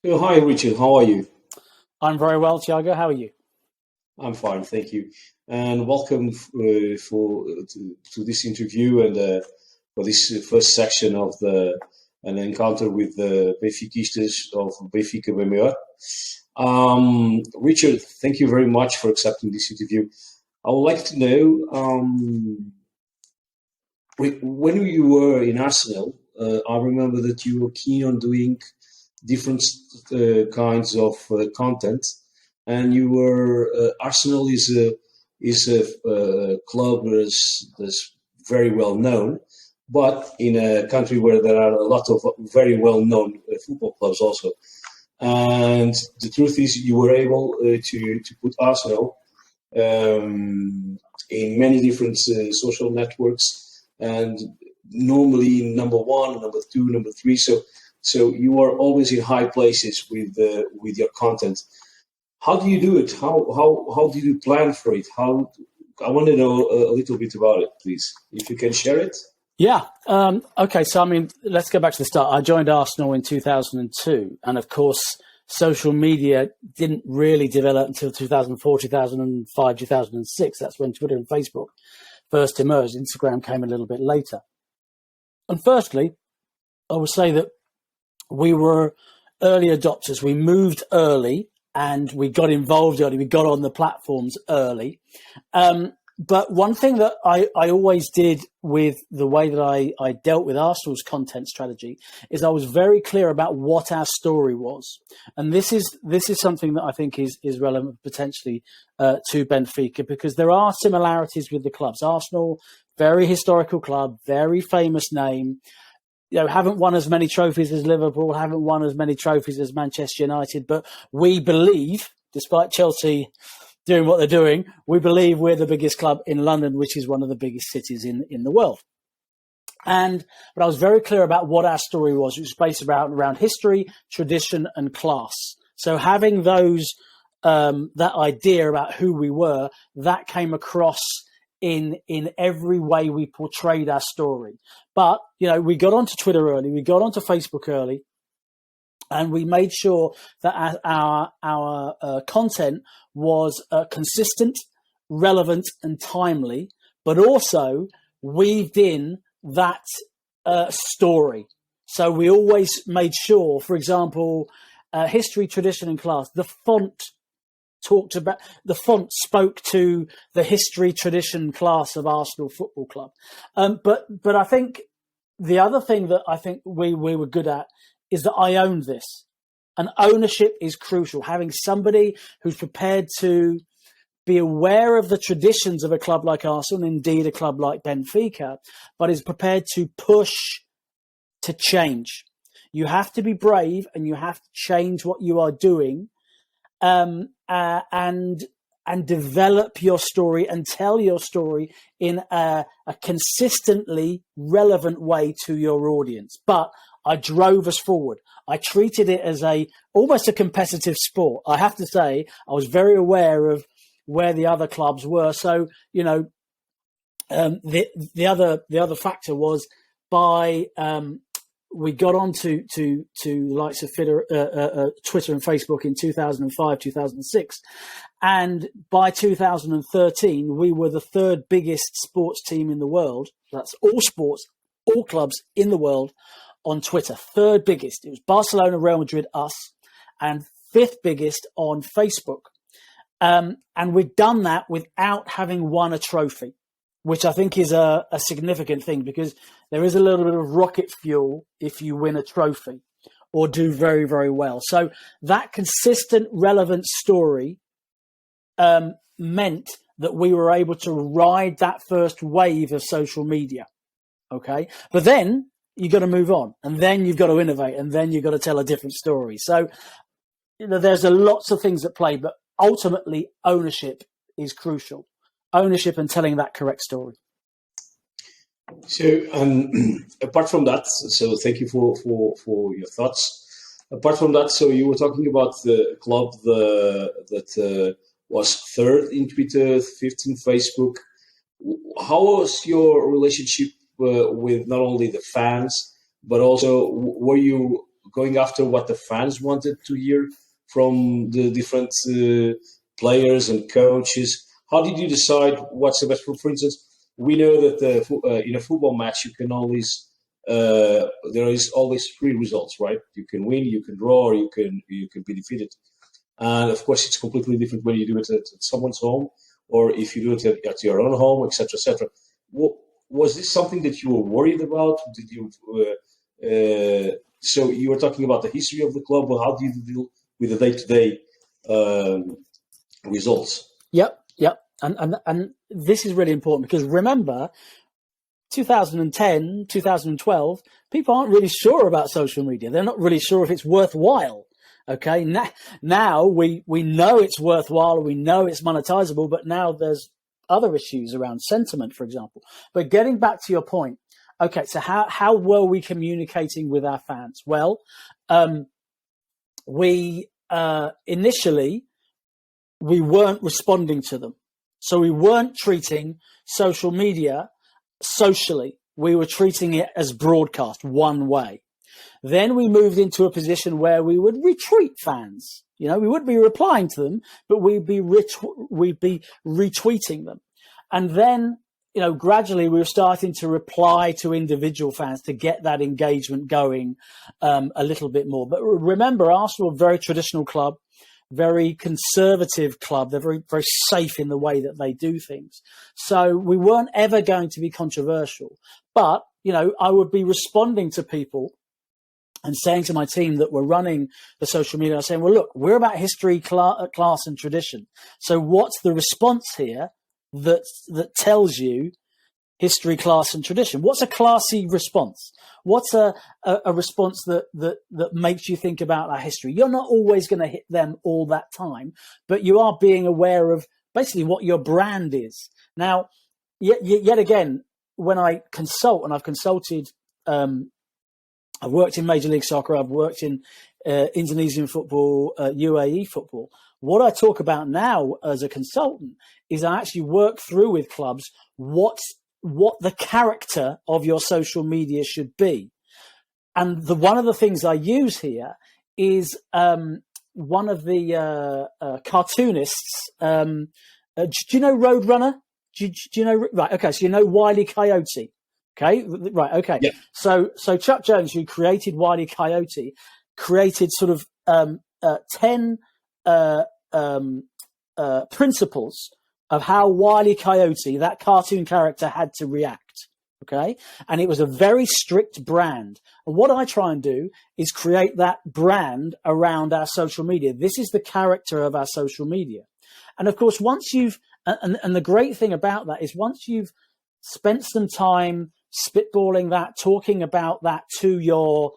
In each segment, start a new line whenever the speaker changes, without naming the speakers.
Hi, Richard. How are you?
I'm very well, Tiago. How are you?
I'm fine, thank you. And welcome to this interview and for this first section of the an encounter with the Benfiquistas of Benfica Bem Maior. Richard, thank you very much for accepting this interview. I would like to know when you were in Arsenal. I remember that you were keen on doing different kinds of content, and you were Arsenal is a club that's very well known, but in a country where there are a lot of very well known football clubs also. And the truth is, you were able to put Arsenal in many different social networks, and normally number one, number two, number three. So you are always in high places with your content. How do you do it? How do you plan for it? How I want to know a little bit about it, please, if you can share it.
Yeah. Okay. So, let's go back to the start. I joined Arsenal in 2002. And of course, social media didn't really develop until 2004, 2005, 2006. That's when Twitter and Facebook first emerged. Instagram came a little bit later. And firstly, I would say that we were early adopters. We moved early and we got involved early. We got on the platforms early. But one thing that I always did with the way that I dealt with Arsenal's content strategy is I was very clear about what our story was. And this is something that I think is relevant potentially to Benfica, because there are similarities with the clubs. Arsenal, very historical club, very famous name. Haven't won as many trophies as Liverpool, haven't won as many trophies as Manchester United, but we believe, despite Chelsea doing what they're doing, we believe we're the biggest club in London, which is one of the biggest cities in the world. But I was very clear about what our story was. It was based around history, tradition, and class. So having those that idea about who we were, that came across in every way we portrayed our story. But, we got onto Twitter early, we got onto Facebook early, and we made sure that our content was consistent, relevant, and timely, but also weaved in that story. So we always made sure, for example, history, tradition, and class, the font spoke to the history, tradition, class of Arsenal Football Club. But I think the other thing that I think we were good at is that I owned this. And ownership is crucial. Having somebody who's prepared to be aware of the traditions of a club like Arsenal, and indeed a club like Benfica, but is prepared to push to change. You have to be brave and you have to change what you are doing, and develop your story and tell your story in a consistently relevant way to your audience. But I drove us forward. I treated it as almost a competitive sport. I have to say, I was very aware of where the other clubs were. So, the other factor was we got on to the likes of Twitter and Facebook in 2005, 2006. And by 2013, we were the third biggest sports team in the world. That's all sports, all clubs in the world on Twitter. Third biggest. It was Barcelona, Real Madrid, us, and fifth biggest on Facebook. And we'd done that without having won a trophy, which I think is a significant thing, because there is a little bit of rocket fuel if you win a trophy or do very, very well. So that consistent, relevant story meant that we were able to ride that first wave of social media. Okay. But then you got to move on, and then you've got to innovate, and then you've got to tell a different story. So, there's lots of things at play, but ultimately ownership is crucial. Ownership and telling that correct story.
So, apart from that, so thank you for your thoughts. Apart from that, so you were talking about the club that was third in Twitter, fifth in Facebook. How was your relationship with not only the fans, but also were you going after what the fans wanted to hear from the different players and coaches? How did you decide what's the best? For instance, we know that in a football match you can always there is always three results, right? You can win, you can draw, or you can be defeated. And of course, it's completely different when you do it at someone's home, or if you do it at your own home, etc., etc. Was this something that you were worried about? Did you? So you were talking about the history of the club. Well, how do you deal with the day-to-day results?
Yep. And this is really important because remember, 2010, 2012, people aren't really sure about social media. They're not really sure if it's worthwhile. Okay, now we know it's worthwhile, we know it's monetizable, but now there's other issues around sentiment, for example. But getting back to your point, okay, so how were we communicating with our fans? Well, we initially we weren't responding to them, so we weren't treating social media socially. We were treating it as broadcast one way. Then we moved into a position where we would retweet fans. You know, we wouldn't be replying to them, but we'd be retweeting them. And then, you know, gradually we were starting to reply to individual fans to get that engagement going a little bit more. But remember, Arsenal are a very traditional club, very conservative club. They're very, very safe in the way that they do things. So we weren't ever going to be controversial. But, you know, I would be responding to people and saying to my team that were running the social media, I was saying, well, look, we're about history, class and tradition. So what's the response here that tells you history, class and tradition? What's a classy response? What's a response that makes you think about our history? You're not always going to hit them all that time, but you are being aware of basically what your brand is. Now, yet again, when I consult, and I've consulted, I've worked in Major League Soccer, I've worked in Indonesian football, UAE football. What I talk about now as a consultant is I actually work through with clubs what the character of your social media should be. And one of the things I use here is one of the cartoonists. Do you know Roadrunner? Do you know? Right. Okay. So you know Wile E. Coyote. Okay. Right. Okay. Yeah. So Chuck Jones, who created Wile E. Coyote, created sort of 10 principles of how Wile E. Coyote, that cartoon character, had to react. Okay. And it was a very strict brand. And what I try and do is create that brand around our social media. This is the character of our social media. And of course, once you've, and the great thing about that is once you've spent some time spitballing that, talking about that to your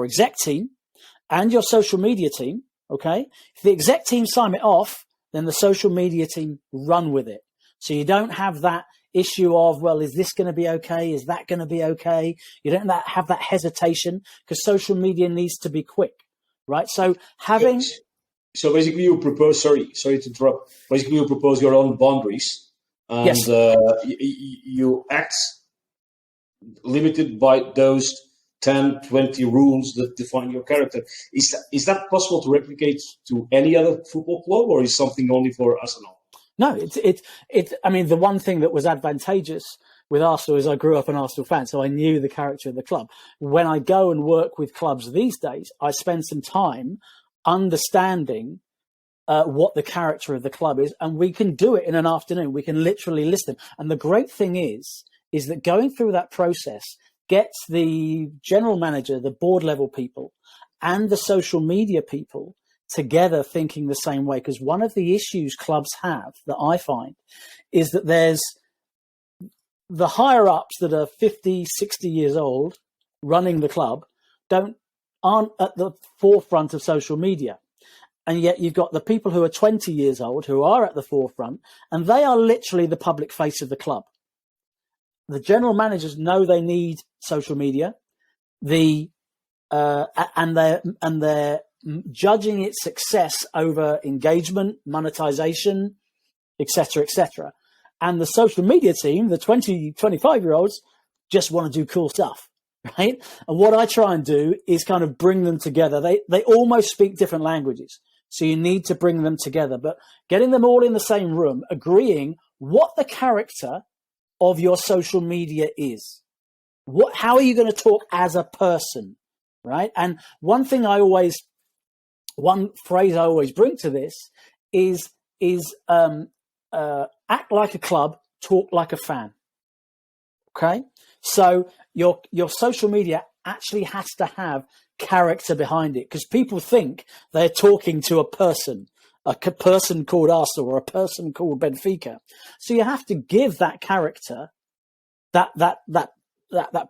exec team and your social media team, okay? If the exec team sign it off, then the social media team run with it. So you don't have that issue of, well, is this going to be okay? Is that going to be okay? You don't have that hesitation because social media needs to be quick, right? So having...
So basically you propose, sorry to interrupt, basically you propose your own boundaries and yes. You act limited by those 10, 20 rules that define your character. Is that possible to replicate to any other football club, or is something only for Arsenal?
No, I mean, the one thing that was advantageous with Arsenal is I grew up an Arsenal fan, so I knew the character of the club. When I go and work with clubs these days, I spend some time understanding what the character of the club is, and we can do it in an afternoon. We can literally list them. And the great thing is that going through that process gets the general manager, the board level people, and the social media people together thinking the same way. Because one of the issues clubs have that I find is that there's the higher ups that are 50, 60 years old running the club aren't at the forefront of social media. And yet you've got the people who are 20 years old who are at the forefront, and they are literally the public face of the club. The general managers know they need social media, and they're judging its success over engagement, monetization, etc., etc. And the social media team, the 20, 25-year-olds, just want to do cool stuff. right? And what I try and do is kind of bring them together. They almost speak different languages, so you need to bring them together. But getting them all in the same room, agreeing what the character of your social media is. How are you going to talk as a person, right? And one phrase I always bring to this is act like a club, talk like a fan. Okay, so your social media actually has to have character behind it, because people think they're talking to a person called Arsenal or a person called Benfica. So you have to give that character, that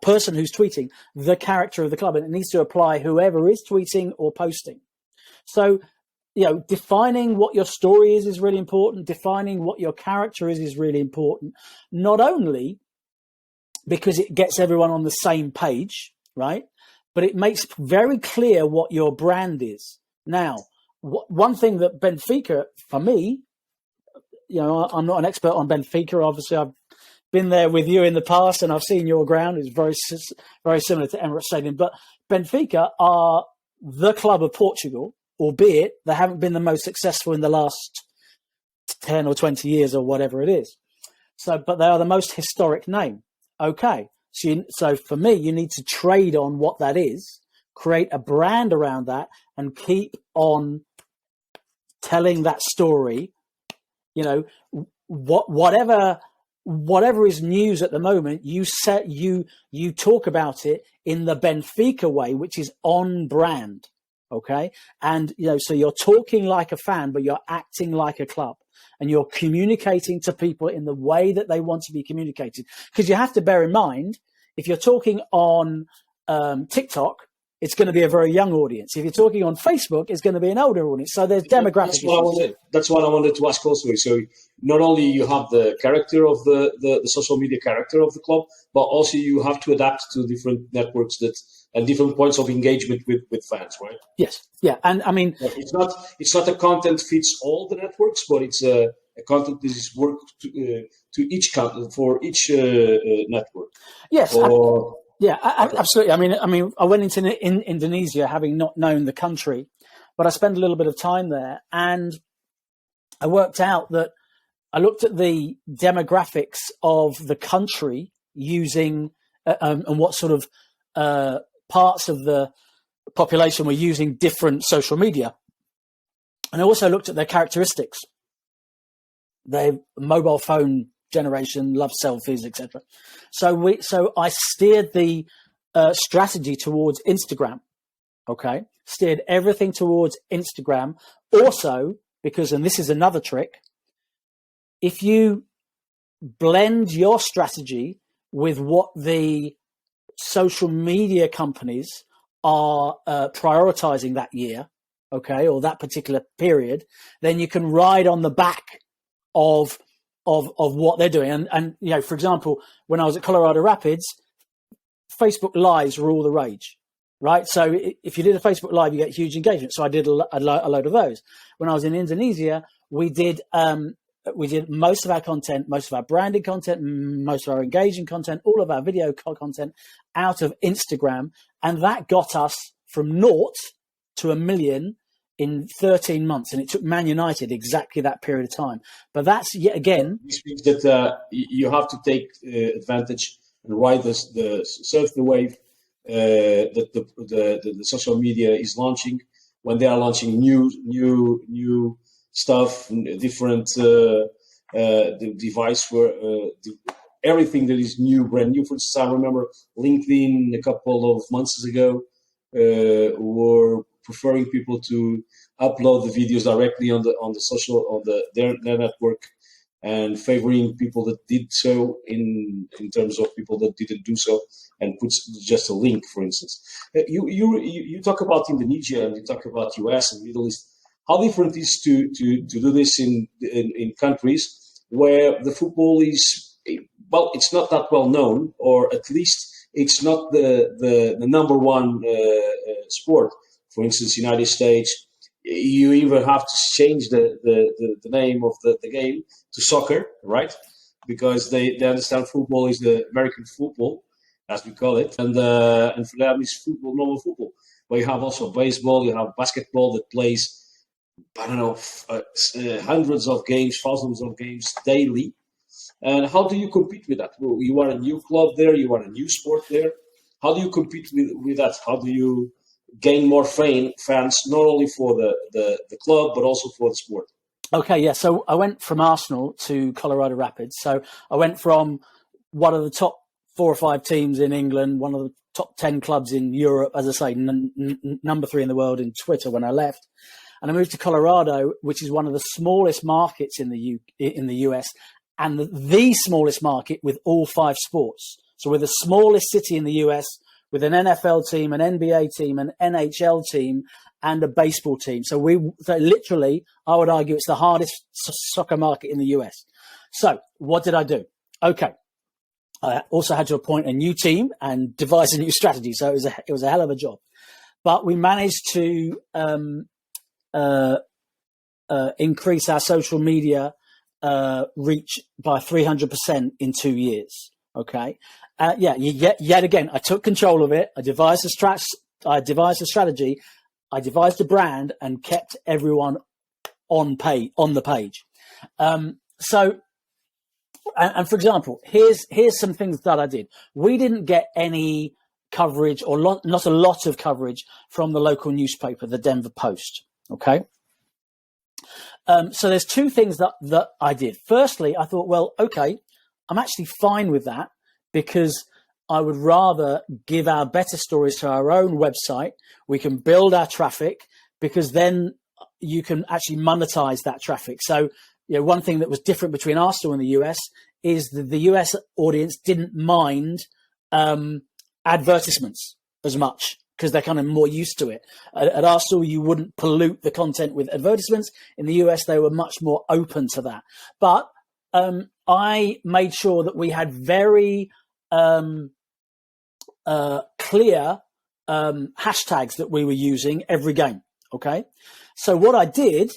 person who's tweeting, the character of the club, and it needs to apply whoever is tweeting or posting. So, defining what your story is really important. Defining what your character is really important. Not only because it gets everyone on the same page, right? But it makes very clear what your brand is. Now, one thing that Benfica, for me, I'm not an expert on Benfica. Obviously, I've been there with you in the past, and I've seen your ground. It's very, very similar to Emirates Stadium. But Benfica are the club of Portugal, albeit they haven't been the most successful in the last 10 or 20 years or whatever it is. But they are the most historic name. Okay. So for me, you need to trade on what that is, create a brand around that, and keep on telling that story. Whatever is news at the moment, you talk about it in the Benfica way, which is on brand. Okay. And, so you're talking like a fan, but you're acting like a club, and you're communicating to people in the way that they want to be communicated. Because you have to bear in mind, if you're talking on TikTok, it's going to be a very young audience. If you're talking on Facebook, it's going to be an older audience. So there's demographic issues.
That's what I wanted to ask also. So not only you have the character of the social media character of the club, but also you have to adapt to different networks and different points of engagement with fans, right?
Yes. Yeah. And I mean,
it's not a content fits all the networks, but it's a content that is work to each for each network.
Yes. Absolutely. I mean, I went into Indonesia having not known the country, but I spent a little bit of time there, and I worked out that I looked at the demographics of the country using and what sort of parts of the population were using different social media. And I also looked at their characteristics. Their mobile phone generation, love selfies, etc. So I steered the strategy towards Instagram. Okay, steered everything towards Instagram. Also, because, and this is another trick, if you blend your strategy with what the social media companies are prioritizing that year, okay, or that particular period, then you can ride on the back of what they're doing. And for example, when I was at Colorado Rapids, Facebook Lives were all the rage, right? So if you did a Facebook Live, you get huge engagement. So I did a load of those. When I was in Indonesia, we did most of our content, most of our branded content, most of our engaging content, all of our video content out of Instagram. And that got us from 0 to 1 million in 13 months. And it took Man United exactly that period of time. But that's, yet again,
this means that you have to take advantage and ride surf the wave that the social media is launching, when they are launching new stuff, different the device where everything that is new, brand new. For instance, I remember LinkedIn a couple of months ago were preferring people to upload the videos directly on their network, and favoring people that did so in terms of people that didn't do so, and puts just a link, for instance. You talk about Indonesia, and you talk about US and Middle East. How different it is to do this in countries where the football is, well, it's not that well known, or at least it's not the number one sport. For instance, United States, you even have to change the name of the game to soccer, right? Because they understand football is the American football. as we call it, and for them it's football, normal football. Where you have also baseball, you have basketball that plays, I don't know, hundreds of games, thousands of games daily. And how do you compete with that? Well, you are a new club there, you are a new sport there. How do you compete with that? How do you gain more fans, not only for the club, but also for the sport?
Okay, yeah. So I went from Arsenal to Colorado Rapids. So I went from one of the top 4 or 5 teams in England, one of the top 10 clubs in Europe, as I say, number 3 in the world in Twitter when I left. And I moved to Colorado, which is one of the smallest markets in the US, and the smallest market with all 5 sports. So we're the smallest city in the US with an NFL team, an NBA team, an NHL team, and a baseball team. So literally, I would argue it's the hardest soccer market in the US. So what did I do? Okay. I also had to appoint a new team and devise a new strategy. So it was a hell of a job. But we managed to increase our social media reach by 300% in 2 years. Okay. Yet again, I took control of it. I devised a strategy. I devised a brand and kept everyone on the page. And for example, here's some things that I did. We didn't get any coverage or not a lot of coverage from the local newspaper, the Denver Post. Okay. So there's 2 things that I did. Firstly, I thought, well, okay, I'm actually fine with that because I would rather give our better stories to our own website. We can build our traffic because then you can actually monetize that traffic. So, one thing that was different between Arsenal and the US is that the US audience didn't mind advertisements as much because they're kind of more used to it. At Arsenal, you wouldn't pollute the content with advertisements. In the US, they were much more open to that. But I made sure that we had very clear hashtags that we were using every game. Okay. So what I did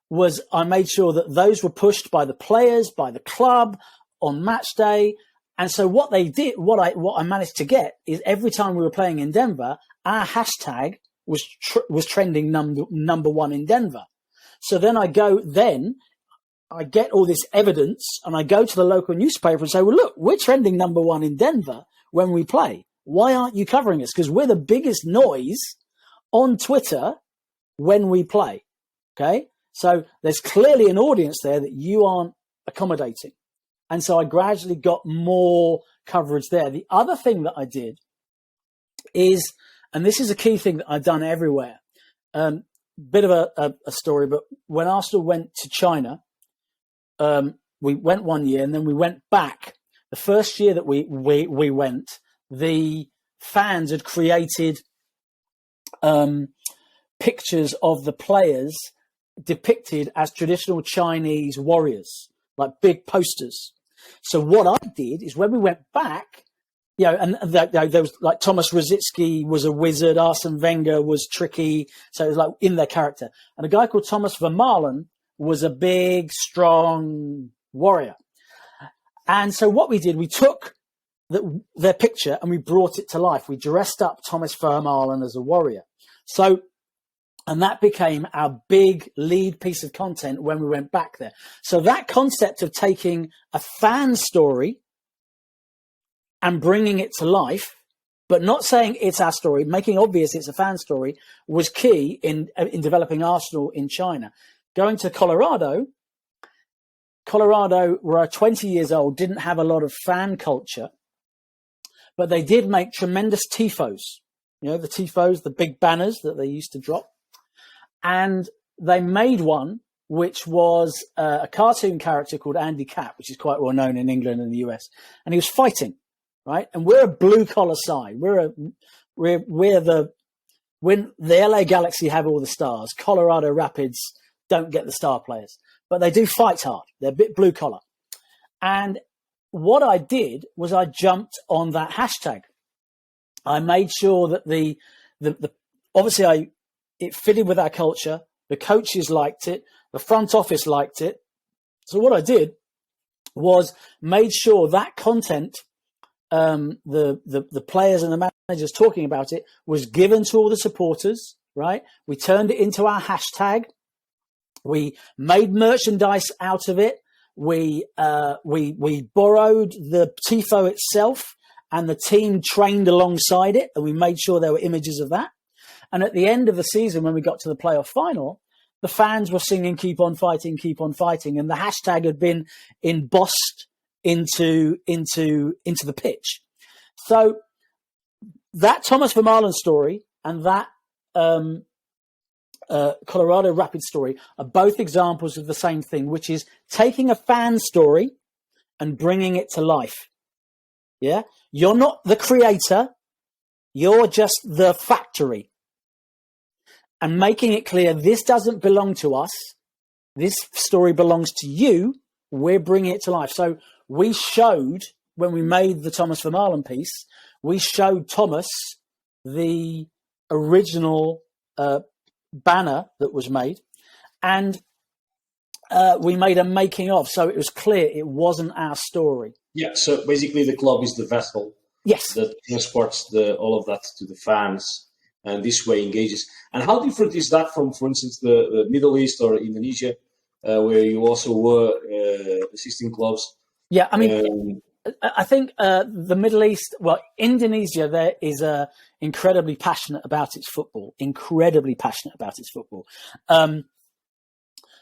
was I made sure that those were pushed by the players, by the club on match day. And so what they did, what I managed to get is every time we were playing in Denver, our hashtag was trending number 1 in Denver. So then I get all this evidence and I go to the local newspaper and say, well, look, we're trending number 1 in Denver when we play. Why aren't you covering us? Because we're the biggest noise on Twitter when we play. Okay. So there's clearly an audience there that you aren't accommodating. And so I gradually got more coverage there. The other thing that I did is, and this is a key thing that I've done everywhere, bit of a story, but when Arsenal went to China, we went 1 year and then we went back. The first year that we went, the fans had created pictures of the players depicted as traditional Chinese warriors, like big posters. So what I did is when we went back, and there was like Thomas Rositzky was a wizard, Arsene Wenger was tricky, so it was like in their character. And a guy called Thomas Vermaelen was a big, strong warrior. And so what we did, we took their picture and we brought it to life. We dressed up Thomas Vermaelen as a warrior. And that became our big lead piece of content when we went back there. So that concept of taking a fan story and bringing it to life, but not saying it's our story, making obvious it's a fan story, was key in developing Arsenal in China. Going to Colorado, were 20 years old, didn't have a lot of fan culture, but they did make tremendous tifos. The tifos, the big banners that they used to drop. And they made one, which was a cartoon character called Andy Capp, which is quite well known in England and the US. And he was fighting, right? And we're a blue collar side. When the LA Galaxy have all the stars, Colorado Rapids don't get the star players, but they do fight hard. They're a bit blue collar. And what I did was I jumped on that hashtag. I made sure that it fitted with our culture. The coaches liked it. The front office liked it. So what I did was made sure that content the players and the managers talking about it was given to all the supporters, right? We turned it into our hashtag. We made merchandise out of it. We borrowed the tifo itself, and the team trained alongside it, and we made sure there were images of that. And at the end of the season, when we got to the playoff final, the fans were singing "Keep on fighting, keep on fighting," and the hashtag had been embossed into the pitch. So that Thomas Vermaelen story and that Colorado Rapids story are both examples of the same thing, which is taking a fan story and bringing it to life. Yeah, you're not the creator, you're just the factory, and making it clear this doesn't belong to us. This story belongs to you. We're bringing it to life. So we showed, when we made the Thomas Vermaelen piece, we showed Thomas the original banner that was made, and we made a making of, so it was clear it wasn't our story.
Yeah, so basically the club is the vessel,
yes,
that transports all of that to the fans, and this way engages. And how different is that from, for instance, the Middle East or Indonesia, where you also were assisting clubs?
Yeah, I mean, I think the Middle East, well, Indonesia, there is incredibly passionate about its football.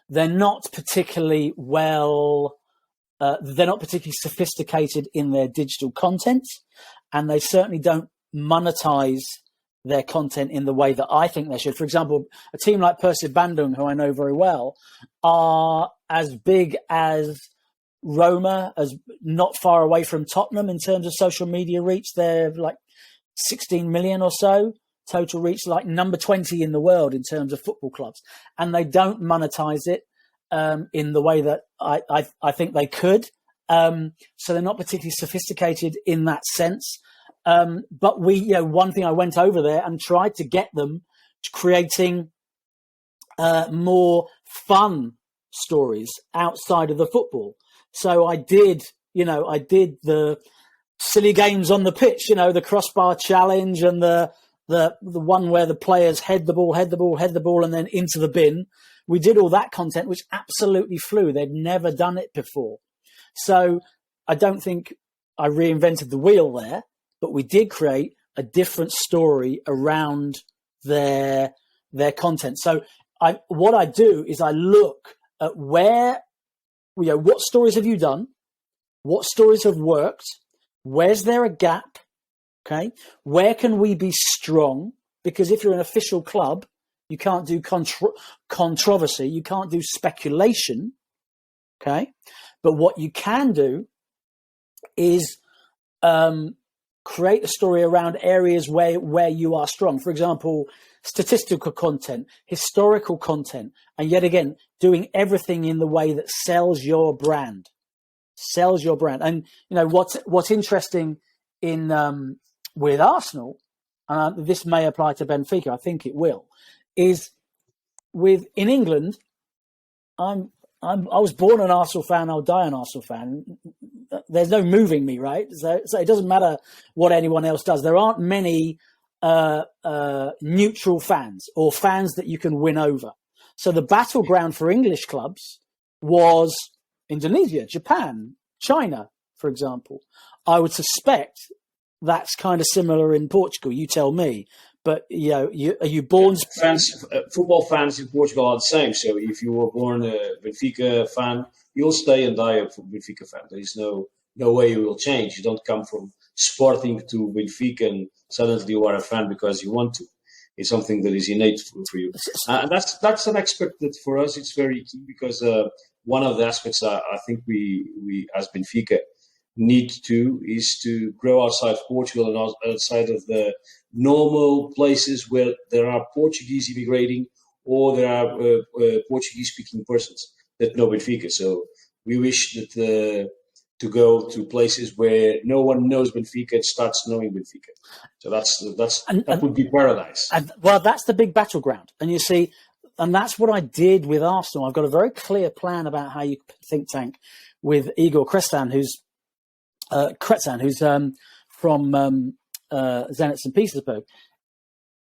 They're not particularly they're not particularly sophisticated in their digital content, and they certainly don't monetize their content in the way that I think they should. For example, a team like Persib Bandung, who I know very well, are as big as Roma, as not far away from Tottenham in terms of social media reach. They're like 16 million or so total reach, like number 20 in the world in terms of football clubs. And they don't monetize it in the way that I think they could. So they're not particularly sophisticated in that sense. But one thing, I went over there and tried to get them to creating more fun stories outside of the football. So I did the silly games on the pitch, the crossbar challenge and the one where the players head the ball, and then into the bin. We did all that content, which absolutely flew. They'd never done it before. So I don't think I reinvented the wheel there, but we did create a different story around their content. So what I do is I look at what stories have you done? What stories have worked? Where's there a gap? Okay. Where can we be strong? Because if you're an official club, you can't do controversy. You can't do speculation. Okay. But what you can do is create a story around areas where you are strong. For example, statistical content, historical content, and yet again, doing everything in the way that sells your brand. And what's interesting in with Arsenal, this may apply to Benfica, I think it will, is in England, I was born an Arsenal fan, I'll die an Arsenal fan. There's no moving me, right? So it doesn't matter what anyone else does. There aren't many neutral fans or fans that you can win over. So the battleground for English clubs was Indonesia, Japan, China, for example. I would suspect that's kind of similar in Portugal. You tell me. But are you born?
Football fans in Portugal are the same. So if you were born a Benfica fan, you'll stay and die a Benfica fan. There is no way you will change. You don't come from Sporting to Benfica and suddenly you are a fan because you want to. It's something that is innate for you. And that's an aspect that for us it's very key, because one of the aspects I think we as Benfica need to is to grow outside Portugal and outside of the normal places where there are Portuguese immigrating or there are Portuguese-speaking persons that know Benfica. So we wish that to go to places where no one knows Benfica and starts knowing Benfica. So that would be paradise.
Well, that's the big battleground. And you see, and that's what I did with Arsenal. I've got a very clear plan about how you think tank with Igor Kretsan, who's Zenit St. Petersburg.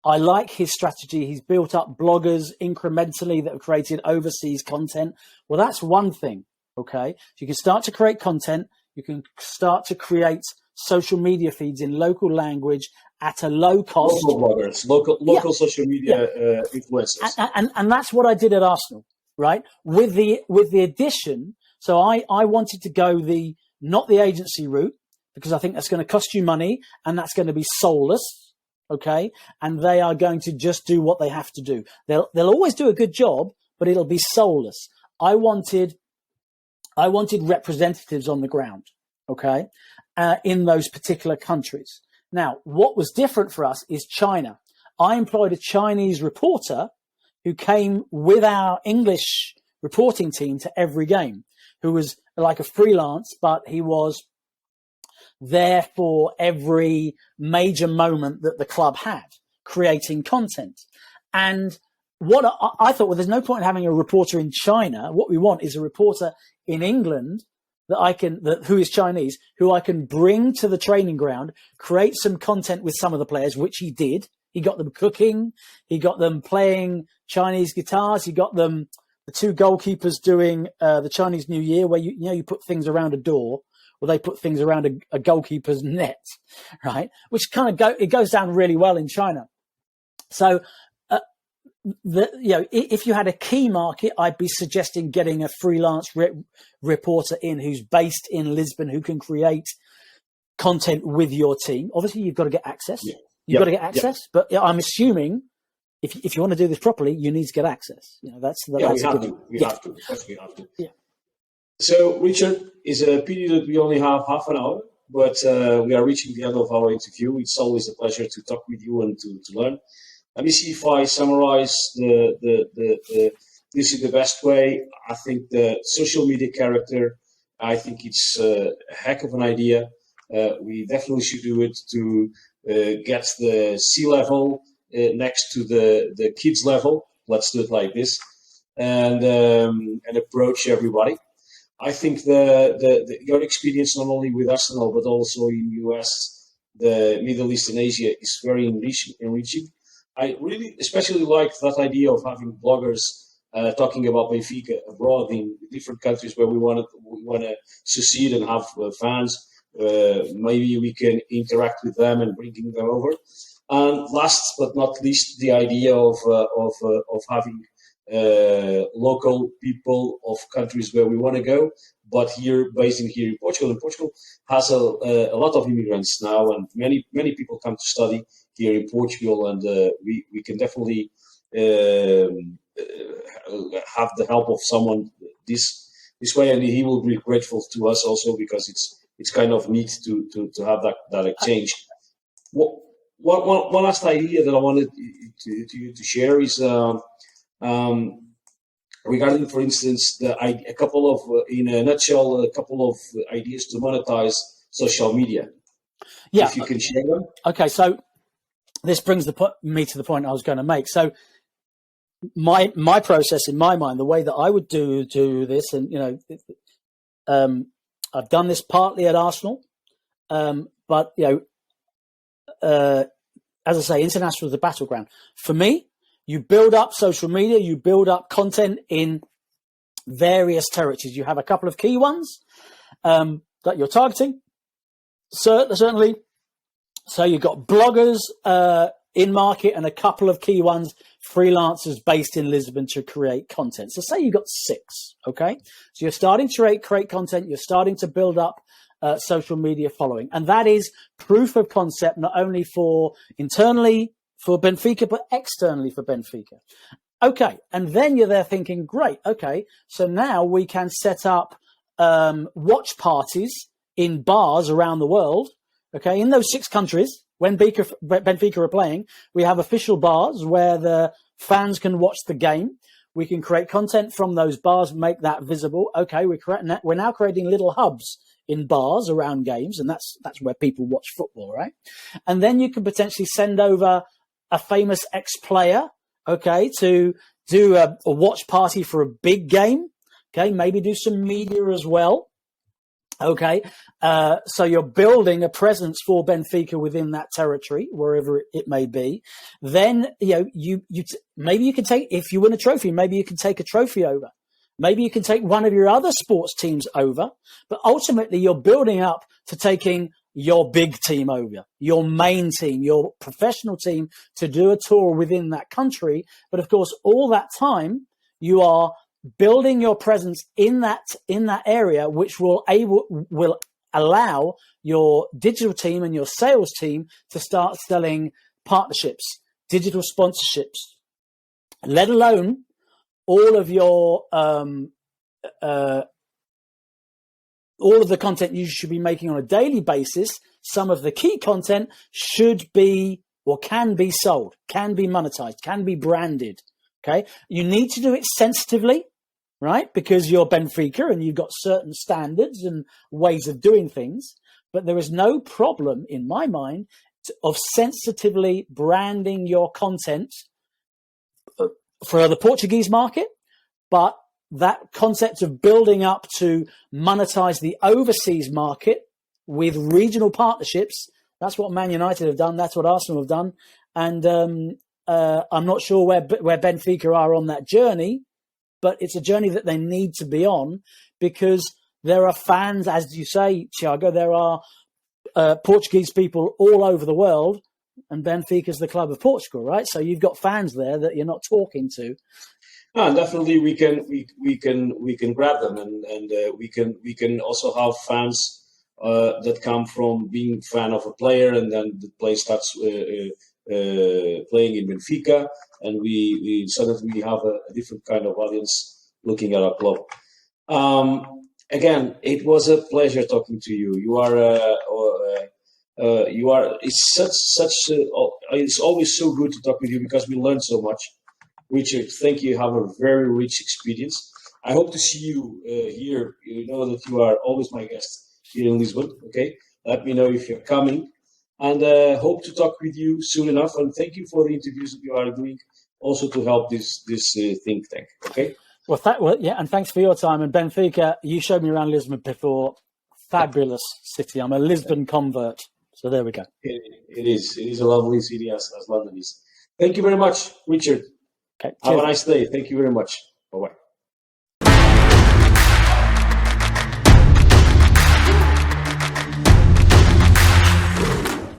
I like his strategy. He's built up bloggers incrementally that have created overseas content. Well, that's one thing, okay? So you can start to create content. You can start to create social media feeds in local language at a low cost.
Local bloggers, local social media influencers.
And that's what I did at Arsenal, right? With the addition, so I wanted to go not the agency route, because I think that's going to cost you money and that's going to be soulless. Okay. And they are going to just do what they have to do. They'll always do a good job, but it'll be soulless. I wanted representatives on the ground. Okay. In those particular countries. Now, what was different for us is China. I employed a Chinese reporter who came with our English reporting team to every game, who was like a freelance, but he was there for every major moment that the club had, creating content. And what I thought, well, there's no point in having a reporter in China. What we want is a reporter in England who is Chinese, who I can bring to the training ground, create some content with some of the players, which he did. He got them cooking. He got them playing Chinese guitars. He got them, the two goalkeepers doing the Chinese New Year, where you put things around a door. Well, they put things around a goalkeeper's net, right? Which it goes down really well in China. So, if you had a key market, I'd be suggesting getting a freelance reporter in who's based in Lisbon, who can create content with your team. Obviously, you've got to get access. Yeah. You've got to get access, but I'm assuming if you want to do this properly, you need to get access. We have to. We have to. Yeah.
So, Richard, it's a pity that we only have half an hour, but we are reaching the end of our interview. It's always a pleasure to talk with you and to learn. Let me see if I summarize this in the best way. I think the social media character, I think it's a heck of an idea. We definitely should do it to get the sea level next to the kids level. Let's do it like this, and approach everybody. I think your experience not only with Arsenal but also in the US, the Middle East and Asia is very enriching. I really especially like that idea of having bloggers talking about Benfica abroad in different countries where we want to succeed and have fans. Maybe we can interact with them and bringing them over. And last but not least, the idea of having local people of countries where we want to go, but based here in Portugal. And Portugal has a lot of immigrants now, and many people come to study here in Portugal, and we can definitely have the help of someone this way, and he will be grateful to us also, because it's kind of neat to have that exchange. One last idea that I wanted to share is regarding, for instance, in a couple of ideas to monetize social media. Yeah, if you can share them.
Okay, so this brings me to the point I was going to make. So my process in my mind, the way that I would do this, and I've done this partly at Arsenal, but as I say, international is the battleground for me. You build up social media, you build up content in various territories. You have a couple of key ones that you're targeting, certainly. So you've got bloggers in market and a couple of key ones, freelancers based in Lisbon to create content. So say you've got 6, okay? So you're starting to create content, you're starting to build up social media following. And that is proof of concept, not only for internally for Benfica, but externally for Benfica. Okay, and then you're there thinking, great, okay, so now we can set up watch parties in bars around the world. Okay, in those 6 countries, when Benfica are playing, we have official bars where the fans can watch the game. We can create content from those bars, make that visible. Okay, we're now creating little hubs in bars around games, and that's where people watch football, right? And then you can potentially send over a famous ex-player, okay, to do a watch party for a big game. Okay, maybe do some media as well. Okay, so you're building a presence for Benfica within that territory, wherever it may be. Then maybe you can take, if you win a trophy, maybe you can take a trophy over. Maybe you can take one of your other sports teams over. But ultimately, you're building up to taking your big team over, your main team, your professional team, to do a tour within that country. But of course, all that time you are building your presence in that area, which will allow your digital team and your sales team to start selling partnerships, digital sponsorships, let alone all of your all of the content you should be making on a daily basis. Some of the key content should be or can be sold, can be monetized, can be branded. Okay, you need to do it sensitively, right? Because you're Benfica and you've got certain standards and ways of doing things. But there is no problem, in my mind, of sensitively branding your content for the Portuguese market. But that concept of building up to monetize the overseas market with regional partnerships, that's what Man United have done. That's what Arsenal have done. And I'm not sure where Benfica are on that journey, but it's a journey that they need to be on, because there are fans, as you say, Tiago, there are Portuguese people all over the world, and Benfica is the club of Portugal, right? So you've got fans there that you're not talking to.
No, definitely we can grab them, and we can also have fans that come from being fan of a player, and then the player starts playing in Benfica, and we suddenly have a different kind of audience looking at our club. Again, it was a pleasure talking to you. You are. It's always so good to talk with you, because we learn so much. Richard, thank you. You have a very rich experience. I hope to see you here. You know that you are always my guest here in Lisbon. Okay, let me know if you're coming, and hope to talk with you soon enough. And thank you for the interviews that you are doing, also to help this think tank. Okay.
Well, yeah, and thanks for your time. And Benfica, you showed me around Lisbon before. Fabulous city. I'm a Lisbon convert. So there we go.
It is a lovely city, as London is. Thank you very much, Richard.
Okay,
have a nice day. Thank you very much. Bye-bye.